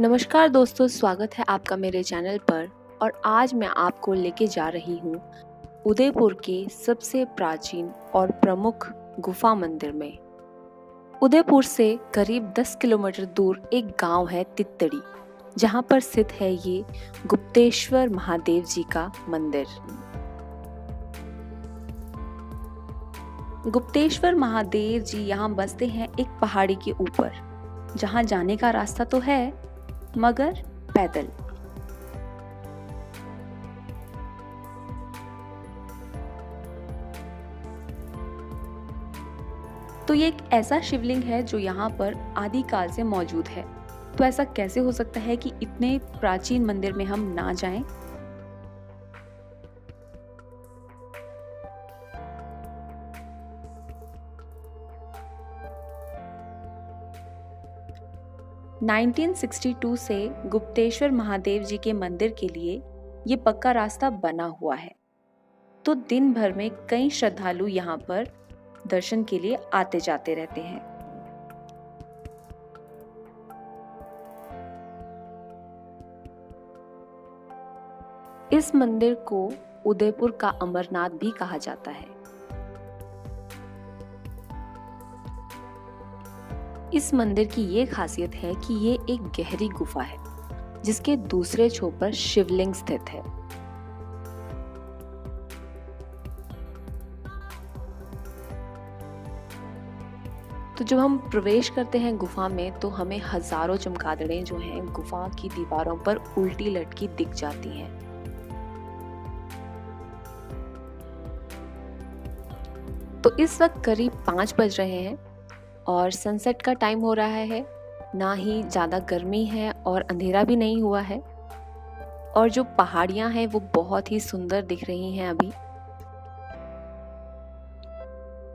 नमस्कार दोस्तों, स्वागत है आपका मेरे चैनल पर। और आज मैं आपको लेके जा रही हूँ उदयपुर के सबसे प्राचीन और प्रमुख गुफा मंदिर में। उदयपुर से करीब 10 किलोमीटर दूर एक गांव है तित्तड़ी, जहां पर स्थित है ये गुप्तेश्वर महादेव जी का मंदिर। गुप्तेश्वर महादेव जी यहाँ बसते हैं एक पहाड़ी के ऊपर, जहां जाने का रास्ता तो है मगर पैदल। तो ये एक ऐसा शिवलिंग है जो यहाँ पर आदिकाल से मौजूद है। तो ऐसा कैसे हो सकता है कि इतने प्राचीन मंदिर में हम ना जाएं? – 1962 से गुप्तेश्वर महादेव जी के मंदिर के लिए ये पक्का रास्ता बना हुआ है। तो दिन भर में कई श्रद्धालु यहाँ पर दर्शन के लिए आते जाते रहते हैं। इस मंदिर को उदयपुर का अमरनाथ भी कहा जाता है। इस मंदिर की ये खासियत है कि ये एक गहरी गुफा है, जिसके दूसरे छोर पर शिवलिंग स्थित है। तो जब हम प्रवेश करते हैं गुफा में तो हमें हजारों चमगादड़ें जो हैं गुफा की दीवारों पर उल्टी लटकी दिख जाती हैं। तो इस वक्त करीब 5 बज रहे हैं और सनसेट का टाइम हो रहा है। ना ही ज़्यादा गर्मी है और अंधेरा भी नहीं हुआ है, और जो पहाड़ियाँ हैं वो बहुत ही सुंदर दिख रही हैं अभी।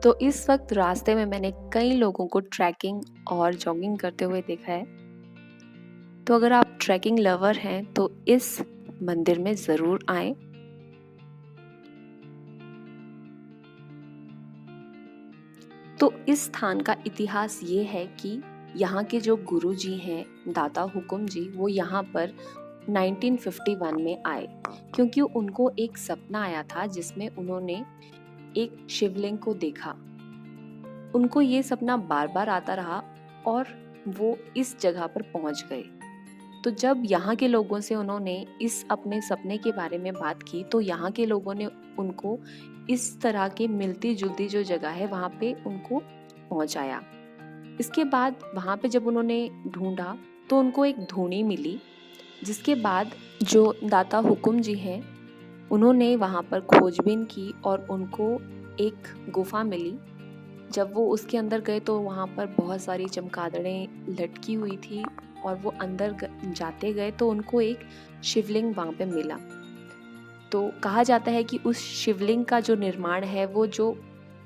तो इस वक्त रास्ते में मैंने कई लोगों को ट्रैकिंग और जॉगिंग करते हुए देखा है। तो अगर आप ट्रैकिंग लवर हैं तो इस मंदिर में ज़रूर आएं। तो इस स्थान का इतिहास ये है कि यहाँ के जो गुरु जी हैं, दाता हुकुम जी, वो यहाँ पर 1951 में आए, क्योंकि उनको एक सपना आया था जिसमें उन्होंने एक शिवलिंग को देखा। उनको ये सपना बार बार आता रहा और वो इस जगह पर पहुंच गए। तो जब यहाँ के लोगों से उन्होंने इस अपने सपने के बारे में बात की तो यहाँ के लोगों ने उनको इस तरह के मिलती जुलती जो जगह है वहाँ पे उनको पहुँचाया। इसके बाद वहाँ पे जब उन्होंने ढूंढा तो उनको एक धूनी मिली, जिसके बाद जो दाता हुकुम जी हैं उन्होंने वहाँ पर खोजबीन की और उनको एक गुफा मिली। जब वो उसके अंदर गए तो वहाँ पर बहुत सारी चमगादड़ें लटकी हुई थी और वो अंदर जाते गए तो उनको एक शिवलिंग वहाँ पे मिला। तो कहा जाता है कि उस शिवलिंग का जो निर्माण है वो जो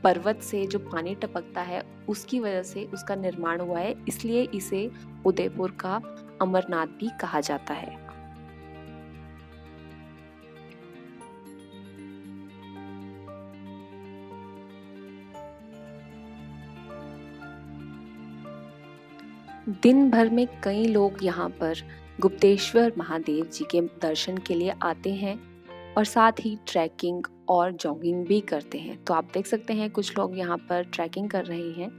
पर्वत से जो पानी टपकता है उसकी वजह से उसका निर्माण हुआ है, इसलिए इसे उदयपुर का अमरनाथ भी कहा जाता है। दिन भर में कई लोग यहाँ पर गुप्तेश्वर महादेव जी के दर्शन के लिए आते हैं और साथ ही ट्रैकिंग और जॉगिंग भी करते हैं। तो आप देख सकते हैं कुछ लोग यहाँ पर ट्रैकिंग कर रहे हैं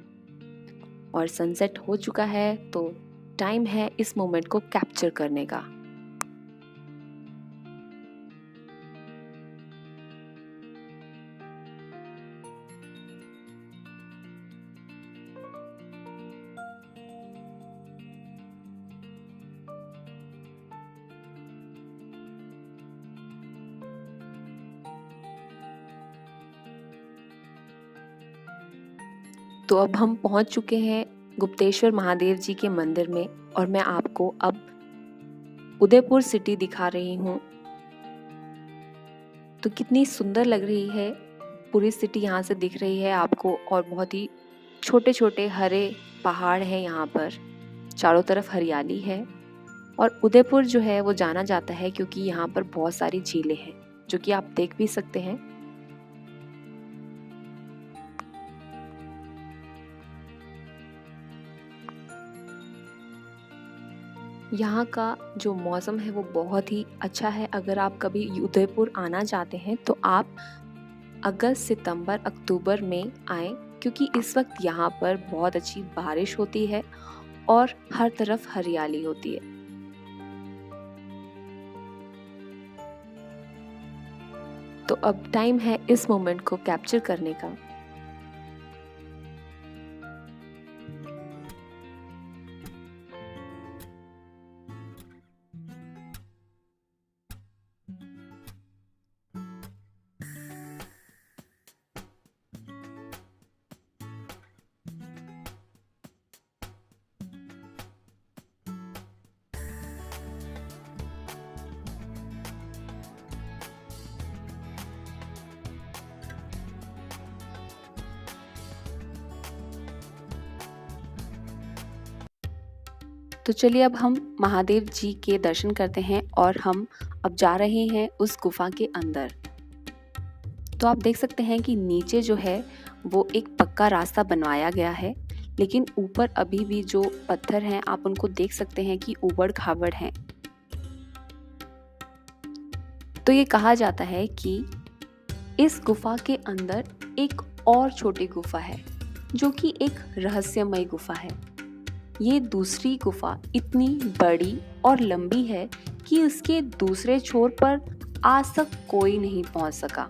और सनसेट हो चुका है, तो टाइम है इस मोमेंट को कैप्चर करने का। तो अब हम पहुंच चुके हैं गुप्तेश्वर महादेव जी के मंदिर में और मैं आपको अब उदयपुर सिटी दिखा रही हूँ। तो कितनी सुंदर लग रही है, पूरी सिटी यहाँ से दिख रही है आपको, और बहुत ही छोटे छोटे हरे पहाड़ हैं यहाँ पर, चारों तरफ हरियाली है। और उदयपुर जो है वो जाना जाता है क्योंकि यहाँ पर बहुत सारी झीलें हैं जो कि आप देख भी सकते हैं। यहाँ का जो मौसम है वो बहुत ही अच्छा है। अगर आप कभी उदयपुर आना चाहते हैं तो आप अगस्त, सितंबर, अक्टूबर में आएँ, क्योंकि इस वक्त यहाँ पर बहुत अच्छी बारिश होती है और हर तरफ हरियाली होती है। तो अब टाइम है इस मोमेंट को कैप्चर करने का। तो चलिए अब हम महादेव जी के दर्शन करते हैं और हम अब जा रहे हैं उस गुफा के अंदर। तो आप देख सकते हैं कि नीचे जो है वो एक पक्का रास्ता बनवाया गया है, लेकिन ऊपर अभी भी जो पत्थर हैं आप उनको देख सकते हैं कि ऊबड़-खाबड़ हैं। तो ये कहा जाता है कि इस गुफा के अंदर एक और छोटी गुफा है, जो कि एक रहस्यमय गुफा है। ये दूसरी गुफा इतनी बड़ी और लंबी है कि उसके दूसरे छोर पर आज तक कोई नहीं पहुंच सका।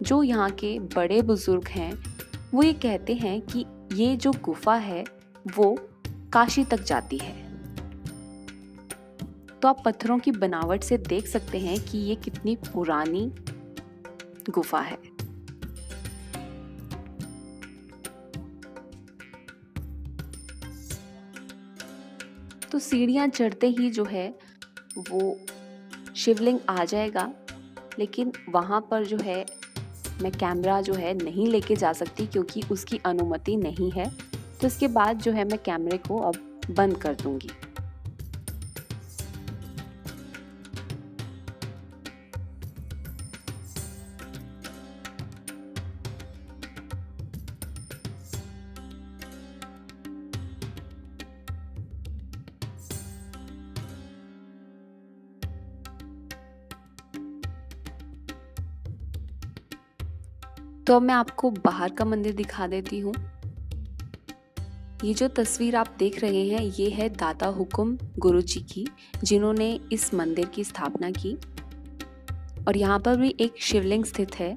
जो यहाँ के बड़े बुजुर्ग हैं वो ये कहते हैं कि ये जो गुफा है वो काशी तक जाती है। तो आप पत्थरों की बनावट से देख सकते हैं कि ये कितनी पुरानी गुफा है। तो सीढ़ियाँ चढ़ते ही जो है वो शिवलिंग आ जाएगा, लेकिन वहाँ पर जो है मैं कैमरा जो है नहीं लेके जा सकती क्योंकि उसकी अनुमति नहीं है। तो इसके बाद जो है मैं कैमरे को अब बंद कर दूंगी। तो अब मैं आपको बाहर का मंदिर दिखा देती हूँ। ये जो तस्वीर आप देख रहे हैं ये है दाता हुकुम गुरु जी की, जिन्होंने इस मंदिर की स्थापना की। और यहाँ पर भी एक शिवलिंग स्थित है।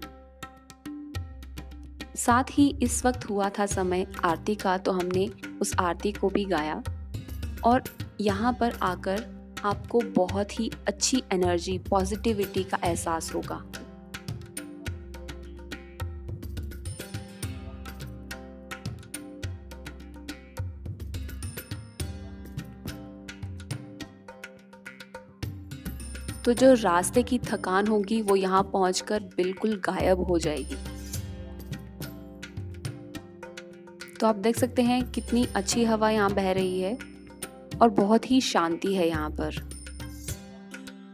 साथ ही इस वक्त हुआ था समय आरती का, तो हमने उस आरती को भी गाया। और यहाँ पर आकर आपको बहुत ही अच्छी एनर्जी, पॉजिटिविटी का एहसास होगा। तो जो रास्ते की थकान होगी वो यहाँ पहुंचकर बिल्कुल गायब हो जाएगी। तो आप देख सकते हैं कितनी अच्छी हवा यहाँ बह रही है और बहुत ही शांति है यहाँ पर।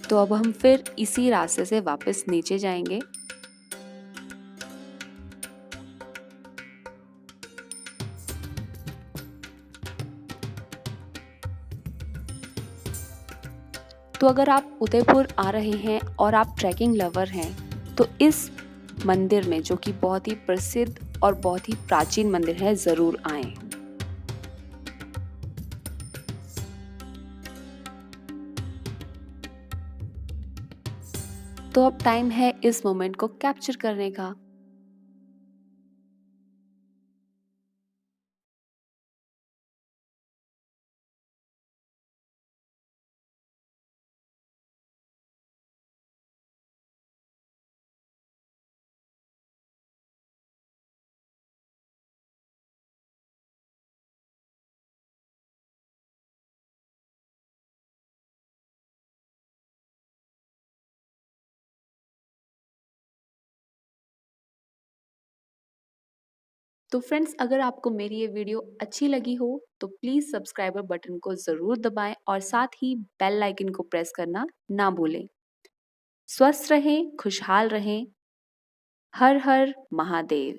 तो अब हम फिर इसी रास्ते से वापस नीचे जाएंगे। तो अगर आप उदयपुर आ रहे हैं और आप ट्रैकिंग लवर हैं तो इस मंदिर में, जो कि बहुत ही प्रसिद्ध और बहुत ही प्राचीन मंदिर है, ज़रूर आएं। तो अब टाइम है इस मोमेंट को कैप्चर करने का। तो फ्रेंड्स, अगर आपको मेरी ये वीडियो अच्छी लगी हो तो प्लीज़ सब्सक्राइबर बटन को ज़रूर दबाएं और साथ ही बेल आइकन को प्रेस करना ना भूलें। स्वस्थ रहें, खुशहाल रहें। हर हर महादेव।